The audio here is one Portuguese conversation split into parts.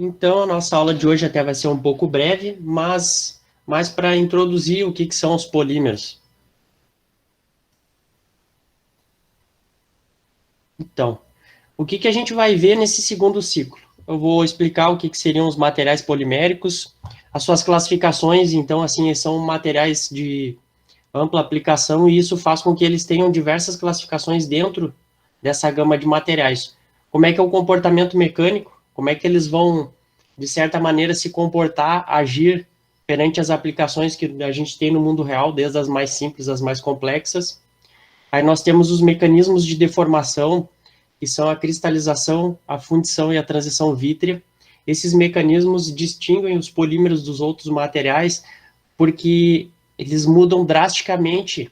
Então, a nossa aula de hoje até vai ser um pouco breve, mas mais para introduzir o que são os polímeros. Então, o que a gente vai ver nesse segundo ciclo? Eu vou explicar o que seriam os materiais poliméricos, as suas classificações, então, assim, são materiais de ampla aplicação e isso faz com que eles tenham diversas classificações dentro dessa gama de materiais. Como é que é o comportamento mecânico? Como é que eles vão, de certa maneira, se comportar, agir perante as aplicações que a gente tem no mundo real, desde as mais simples às mais complexas. Aí nós temos os mecanismos de deformação, que são a cristalização, a fundição e a transição vítrea. Esses mecanismos distinguem os polímeros dos outros materiais porque eles mudam drasticamente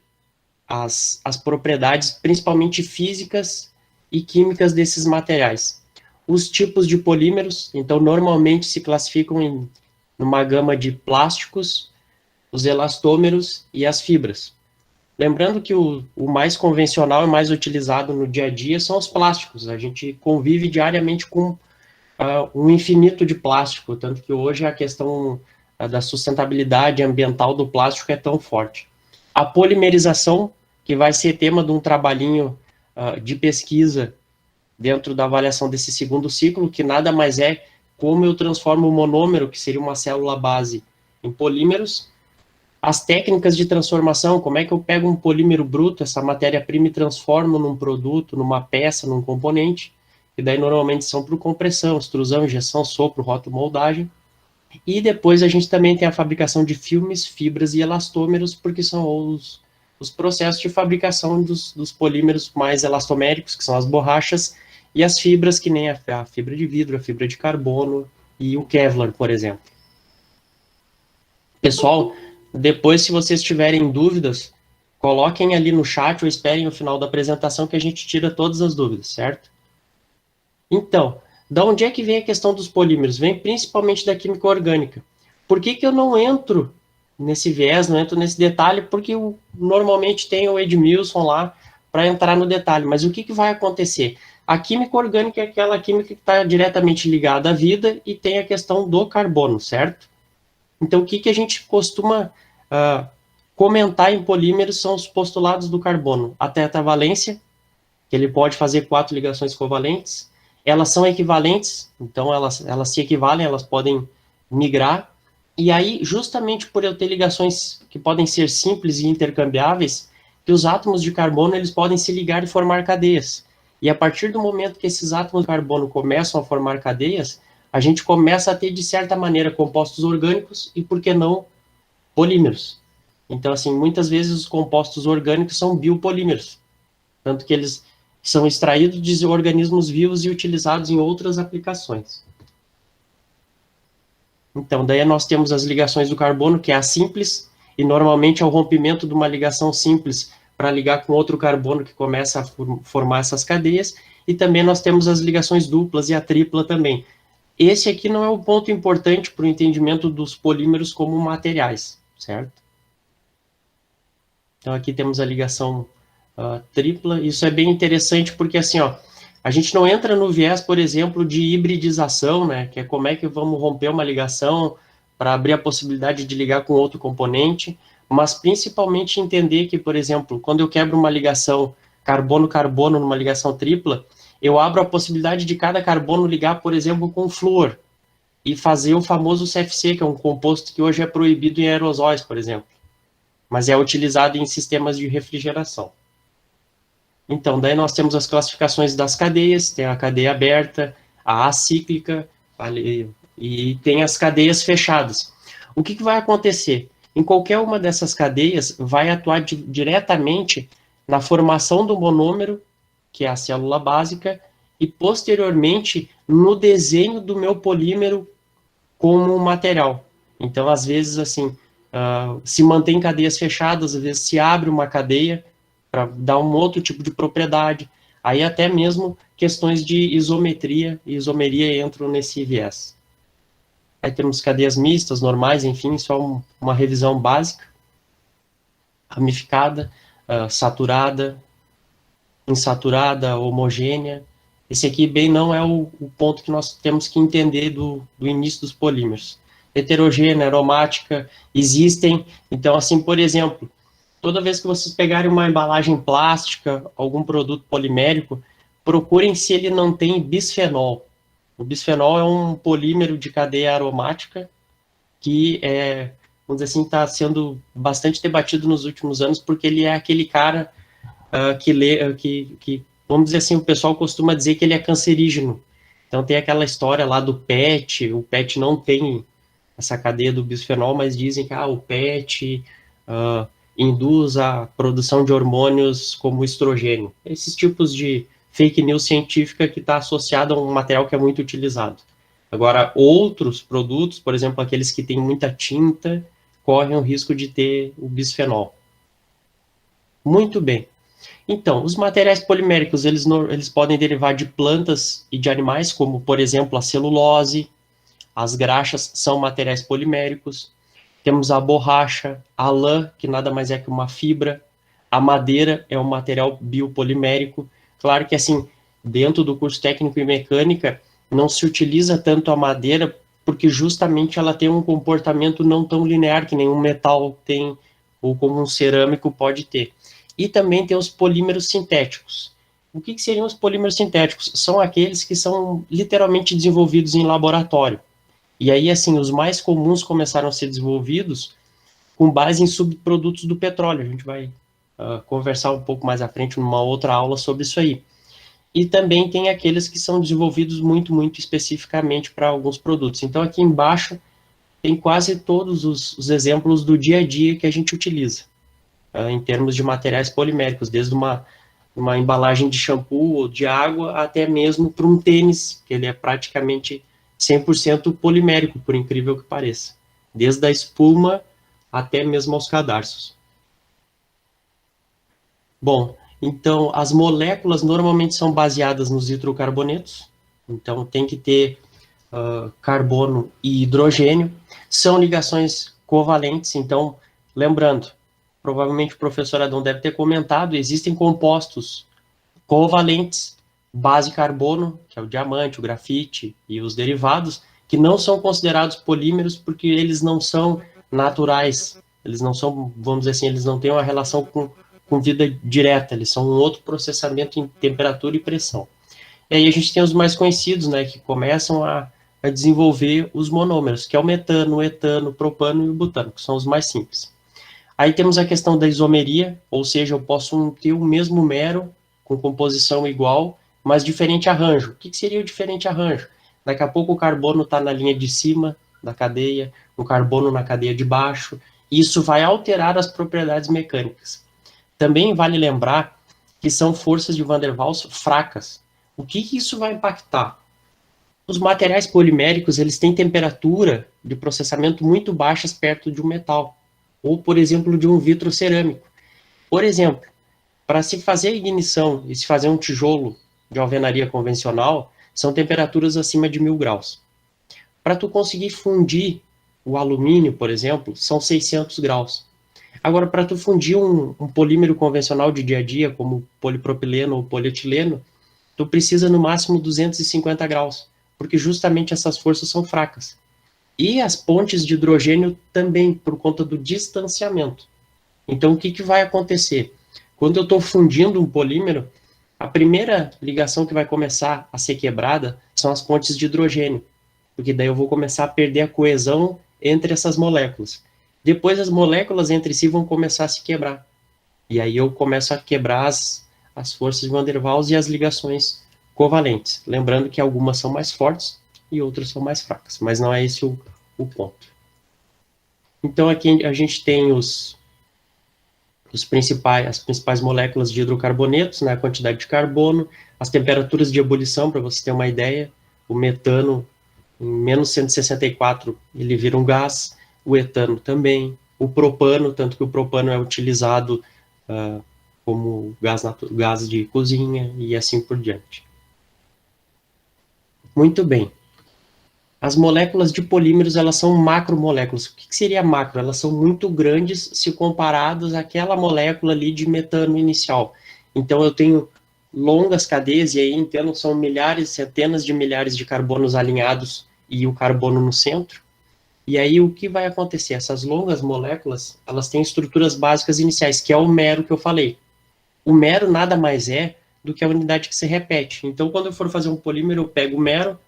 as propriedades, principalmente físicas e químicas desses materiais. Os tipos de polímeros, então, normalmente se classificam em numa gama de plásticos, os elastômeros e as fibras. Lembrando que o mais convencional e mais utilizado no dia a dia são os plásticos. A gente convive diariamente com um infinito de plástico, tanto que hoje a questão da sustentabilidade ambiental do plástico é tão forte. A polimerização, que vai ser tema de um trabalhinho de pesquisa dentro da avaliação desse segundo ciclo, que nada mais é como eu transformo o monômero, que seria uma célula base, em polímeros. As técnicas de transformação, como é que eu pego um polímero bruto, essa matéria-prima, e transformo num produto, numa peça, num componente, que daí normalmente são por compressão, extrusão, injeção, sopro, rotomoldagem. E depois a gente também tem a fabricação de filmes, fibras e elastômeros, porque são os processos de fabricação dos polímeros mais elastoméricos, que são as borrachas, e as fibras, que nem a fibra de vidro, a fibra de carbono e o Kevlar, por exemplo. Pessoal, depois, se vocês tiverem dúvidas, coloquem ali no chat ou esperem o final da apresentação que a gente tira todas as dúvidas, certo? Então, da onde é que vem a questão dos polímeros? Vem principalmente da química orgânica. Por que eu não entro nesse viés, não entro nesse detalhe? Porque normalmente tem o Edmilson lá para entrar no detalhe. Mas o que vai acontecer? A química orgânica é aquela química que está diretamente ligada à vida e tem a questão do carbono, certo? Então, o que a gente costuma comentar em polímeros são os postulados do carbono. A tetravalência, que ele pode fazer 4 ligações covalentes. Elas são equivalentes, então elas se equivalem, elas podem migrar. E aí, justamente por eu ter ligações que podem ser simples e intercambiáveis, que os átomos de carbono eles podem se ligar e formar cadeias. E a partir do momento que esses átomos de carbono começam a formar cadeias, a gente começa a ter, de certa maneira, compostos orgânicos e, por que não, polímeros. Então, assim, muitas vezes os compostos orgânicos são biopolímeros, tanto que eles são extraídos de organismos vivos e utilizados em outras aplicações. Então, daí nós temos as ligações do carbono, que é a simples, e normalmente é o rompimento de uma ligação simples para ligar com outro carbono que começa a formar essas cadeias, e também nós temos as ligações duplas e a tripla também. Esse aqui não é o ponto importante para o entendimento dos polímeros como materiais, certo? Então, aqui temos a ligação tripla. Isso é bem interessante porque, assim, ó, a gente não entra no viés, por exemplo, de hibridização, né? Que é como é que vamos romper uma ligação para abrir a possibilidade de ligar com outro componente, mas principalmente entender que, por exemplo, quando eu quebro uma ligação carbono-carbono numa ligação tripla, eu abro a possibilidade de cada carbono ligar, por exemplo, com flúor e fazer o famoso CFC, que é um composto que hoje é proibido em aerosóis, por exemplo, mas é utilizado em sistemas de refrigeração. Então, daí nós temos as classificações das cadeias, tem a cadeia aberta, a acíclica, e tem as cadeias fechadas. O que vai acontecer? Em qualquer uma dessas cadeias, vai atuar diretamente na formação do monômero, que é a célula básica, e posteriormente no desenho do meu polímero como material. Então, às vezes, assim, se mantém cadeias fechadas, às vezes se abre uma cadeia para dar um outro tipo de propriedade. Aí até mesmo questões de isometria e isomeria entram nesse viés. Aí temos cadeias mistas, normais, enfim, só uma revisão básica. Ramificada, saturada, insaturada, homogênea Esse aqui bem não é o ponto que nós temos que entender do início dos polímeros. Heterogênea, aromática, existem. Então, assim, por exemplo, toda vez que vocês pegarem uma embalagem plástica, algum produto polimérico, procurem se ele não tem bisfenol. O bisfenol é um polímero de cadeia aromática que vamos dizer assim, está sendo bastante debatido nos últimos anos, porque ele é aquele cara que, vamos dizer assim, o pessoal costuma dizer que ele é cancerígeno. Então tem aquela história lá do PET, o PET não tem essa cadeia do bisfenol, mas dizem que o PET induz a produção de hormônios como estrogênio. Esses tipos de fake news científica que está associada a um material que é muito utilizado. Agora, outros produtos, por exemplo, aqueles que têm muita tinta, correm o risco de ter o bisfenol. Muito bem. Então, os materiais poliméricos, eles podem derivar de plantas e de animais, como, por exemplo, a celulose, as graxas são materiais poliméricos. Temos a borracha, a lã, que nada mais é que uma fibra. A madeira é um material biopolimérico. Claro que, assim, dentro do curso técnico em mecânica, não se utiliza tanto a madeira, porque justamente ela tem um comportamento não tão linear que nenhum metal tem, ou como um cerâmico pode ter. E também tem os polímeros sintéticos. O que seriam os polímeros sintéticos? São aqueles que são literalmente desenvolvidos em laboratório. E aí, assim, os mais comuns começaram a ser desenvolvidos com base em subprodutos do petróleo. A gente vai conversar um pouco mais à frente numa outra aula sobre isso aí. E também tem aqueles que são desenvolvidos muito, muito especificamente para alguns produtos. Então, aqui embaixo tem quase todos os exemplos do dia a dia que a gente utiliza, em termos de materiais poliméricos, desde uma embalagem de shampoo ou de água até mesmo para um tênis, que ele é praticamente 100% polimérico, por incrível que pareça. Desde a espuma até mesmo aos cadarços. Bom, então as moléculas normalmente são baseadas nos hidrocarbonetos, então tem que ter carbono e hidrogênio. São ligações covalentes, então, lembrando, provavelmente o professor Adão deve ter comentado, existem compostos covalentes, base carbono, que é o diamante, o grafite e os derivados, que não são considerados polímeros porque eles não são naturais, eles não são, vamos dizer assim, eles não têm uma relação com vida direta, eles são um outro processamento em temperatura e pressão. E aí a gente tem os mais conhecidos, né, que começam a desenvolver os monômeros, que é o metano, o etano, o propano e o butano, que são os mais simples. Aí temos a questão da isomeria, ou seja, eu posso ter o mesmo mero com composição igual, mas diferente arranjo. O que seria o diferente arranjo? Daqui a pouco o carbono está na linha de cima da cadeia, o carbono na cadeia de baixo, e isso vai alterar as propriedades mecânicas. Também vale lembrar que são forças de Van der Waals fracas. O que isso vai impactar? Os materiais poliméricos, eles têm temperatura de processamento muito baixas perto de um metal, ou, por exemplo, de um vidro cerâmico. Por exemplo, para se fazer ignição e se fazer um tijolo de alvenaria convencional, são temperaturas acima de 1000 graus. Para tu conseguir fundir o alumínio, por exemplo, são 600 graus. Agora, para tu fundir um polímero convencional de dia a dia, como polipropileno ou polietileno, tu precisa no máximo 250 graus, porque justamente essas forças são fracas. E as pontes de hidrogênio também, por conta do distanciamento. Então, o que vai acontecer? Quando eu estou fundindo um polímero, a primeira ligação que vai começar a ser quebrada são as pontes de hidrogênio, porque daí eu vou começar a perder a coesão entre essas moléculas. Depois as moléculas entre si vão começar a se quebrar. E aí eu começo a quebrar as forças de Van der Waals e as ligações covalentes. Lembrando que algumas são mais fortes e outras são mais fracas, mas não é esse o ponto. Então aqui a gente tem as principais moléculas de hidrocarbonetos, né, a quantidade de carbono, as temperaturas de ebulição, para você ter uma ideia, o metano em menos 164 ele vira um gás, o etano também, o propano, tanto que o propano é utilizado como gás de cozinha e assim por diante. Muito bem. As moléculas de polímeros, elas são macromoléculas. O que seria macro? Elas são muito grandes se comparadas àquela molécula ali de metano inicial. Então, eu tenho longas cadeias, e aí entendo, são milhares, centenas de milhares de carbonos alinhados e o carbono no centro. E aí o que vai acontecer? Essas longas moléculas, elas têm estruturas básicas iniciais, que é o mero que eu falei. O mero nada mais é do que a unidade que se repete. Então, quando eu for fazer um polímero, eu pego o mero,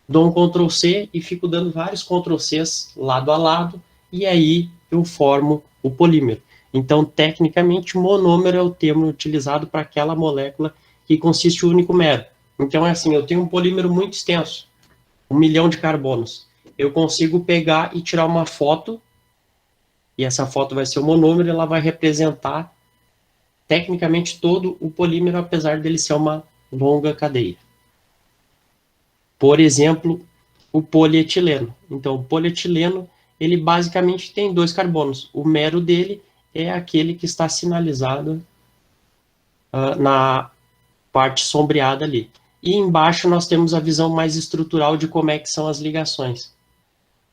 dou um Ctrl C e fico dando vários Ctrl Cs lado a lado, e aí eu formo o polímero. Então, tecnicamente, monômero é o termo utilizado para aquela molécula que consiste o único mero. Então, é assim, eu tenho um polímero muito extenso, 1 milhão de carbonos. Eu consigo pegar e tirar uma foto, e essa foto vai ser o monômero, e ela vai representar tecnicamente todo o polímero, apesar dele ser uma longa cadeia. Por exemplo, o polietileno. Então, o polietileno, ele basicamente tem 2 carbonos. O mero dele é aquele que está sinalizado na parte sombreada ali. E embaixo nós temos a visão mais estrutural de como é que são as ligações.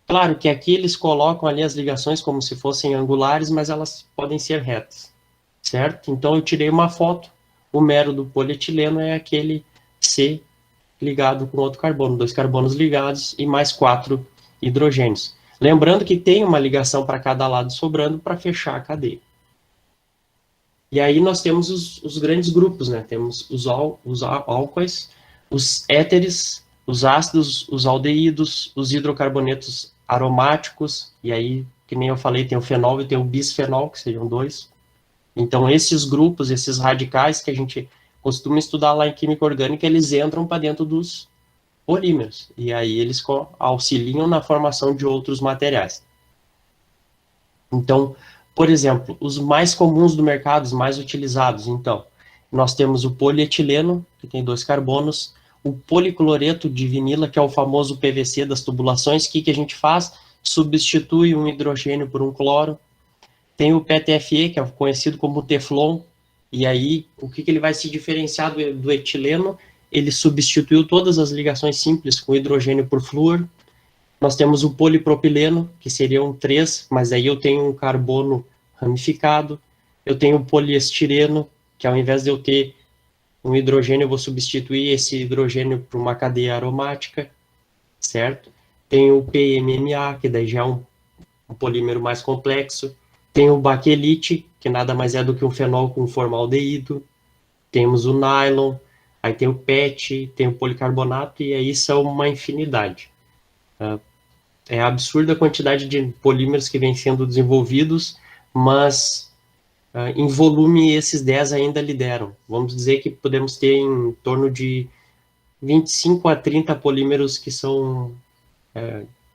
Claro que aqui eles colocam ali as ligações como se fossem angulares, mas elas podem ser retas, certo? Então eu tirei uma foto, o mero do polietileno é aquele C ligado com outro carbono, 2 carbonos ligados e mais 4 hidrogênios. Lembrando que tem uma ligação para cada lado sobrando para fechar a cadeia. E aí nós temos os grandes grupos, né? Temos os álcoois, os éteres, os ácidos, os aldeídos, os hidrocarbonetos aromáticos, e aí, que nem eu falei, tem o fenol e tem o bisfenol, que seriam 2. Então, esses grupos, esses radicais que a gente costuma estudar lá em química orgânica, eles entram para dentro dos polímeros, e aí eles auxiliam na formação de outros materiais. Então, por exemplo, os mais comuns do mercado, os mais utilizados, então, nós temos o polietileno, que tem 2 carbonos, o policloreto de vinila, que é o famoso PVC das tubulações. O que a gente faz? Substitui um hidrogênio por um cloro. Tem o PTFE, que é conhecido como Teflon, e aí o que ele vai se diferenciar do etileno? Ele substituiu todas as ligações simples com hidrogênio por flúor. Nós temos o polipropileno, que seriam 3, mas aí eu tenho um carbono ramificado. Eu tenho o poliestireno, que ao invés de eu ter um hidrogênio, eu vou substituir esse hidrogênio por uma cadeia aromática, certo? Tem o PMMA, que daí já é um polímero mais complexo. Tem o baquelite, que nada mais é do que um fenol com formaldeído. Temos o nylon, aí tem o PET, tem o policarbonato, e aí são uma infinidade. É absurda a quantidade de polímeros que vem sendo desenvolvidos, mas em volume esses 10 ainda lideram. Vamos dizer que podemos ter em torno de 25 a 30 polímeros que são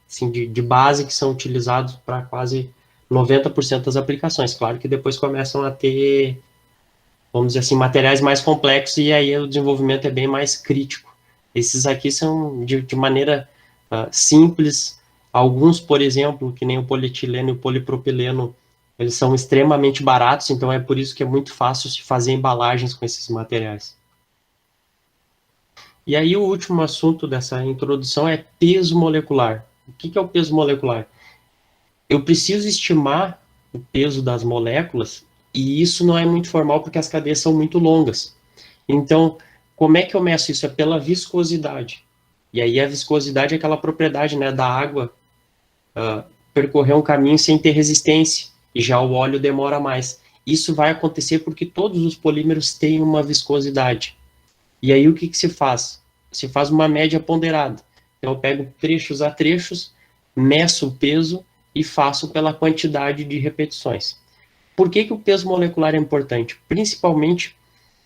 assim, de base, que são utilizados para quase 90% das aplicações. Claro que depois começam a ter, vamos dizer assim, materiais mais complexos, e aí o desenvolvimento é bem mais crítico. Esses aqui são de maneira simples. Alguns, por exemplo, que nem o polietileno e o polipropileno, eles são extremamente baratos, então é por isso que é muito fácil se fazer embalagens com esses materiais. E aí o último assunto dessa introdução é peso molecular. O que é o peso molecular? Eu preciso estimar o peso das moléculas, e isso não é muito formal porque as cadeias são muito longas. Então, como é que eu meço isso? É pela viscosidade. E aí a viscosidade é aquela propriedade, né, da água percorrer um caminho sem ter resistência, e já o óleo demora mais. Isso vai acontecer porque todos os polímeros têm uma viscosidade. E aí o que se faz? Se faz uma média ponderada. Então eu pego trechos a trechos, meço o peso e faço pela quantidade de repetições. Por que o peso molecular é importante? Principalmente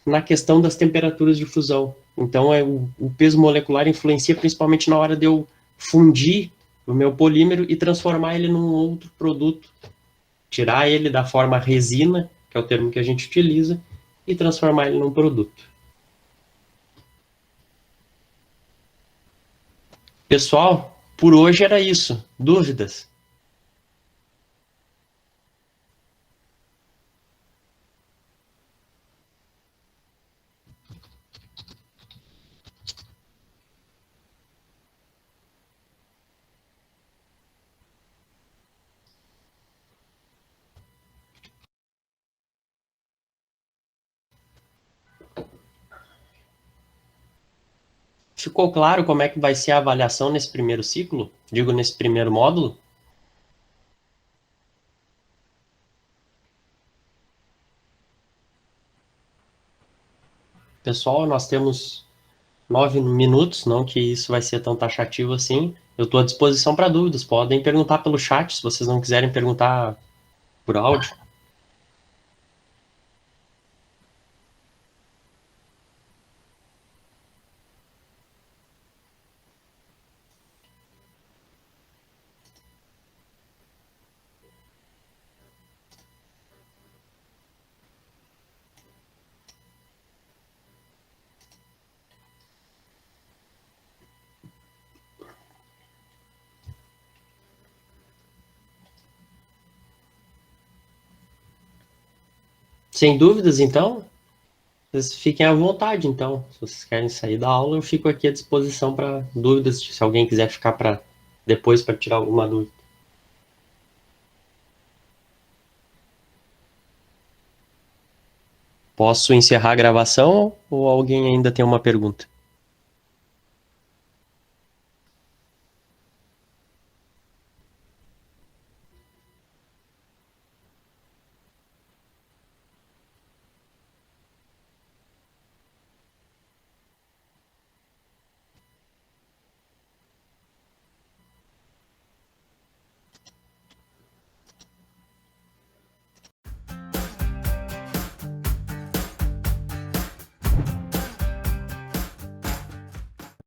na questão das temperaturas de fusão. Então, o peso molecular influencia principalmente na hora de eu fundir o meu polímero e transformar ele num outro produto. Tirar ele da forma resina, que é o termo que a gente utiliza, e transformar ele num produto. Pessoal, por hoje era isso. Dúvidas? ficou claro como é que vai ser a avaliação nesse primeiro ciclo? Digo, nesse primeiro módulo? Pessoal, nós temos 9 minutos, não que isso vai ser tão taxativo assim. Eu estou à disposição para dúvidas. Podem perguntar pelo chat, se vocês não quiserem perguntar por áudio. Sem dúvidas, então, vocês fiquem à vontade, então. Se vocês querem sair da aula, eu fico aqui à disposição para dúvidas, se alguém quiser ficar para depois para tirar alguma dúvida. Posso encerrar a gravação ou alguém ainda tem uma pergunta?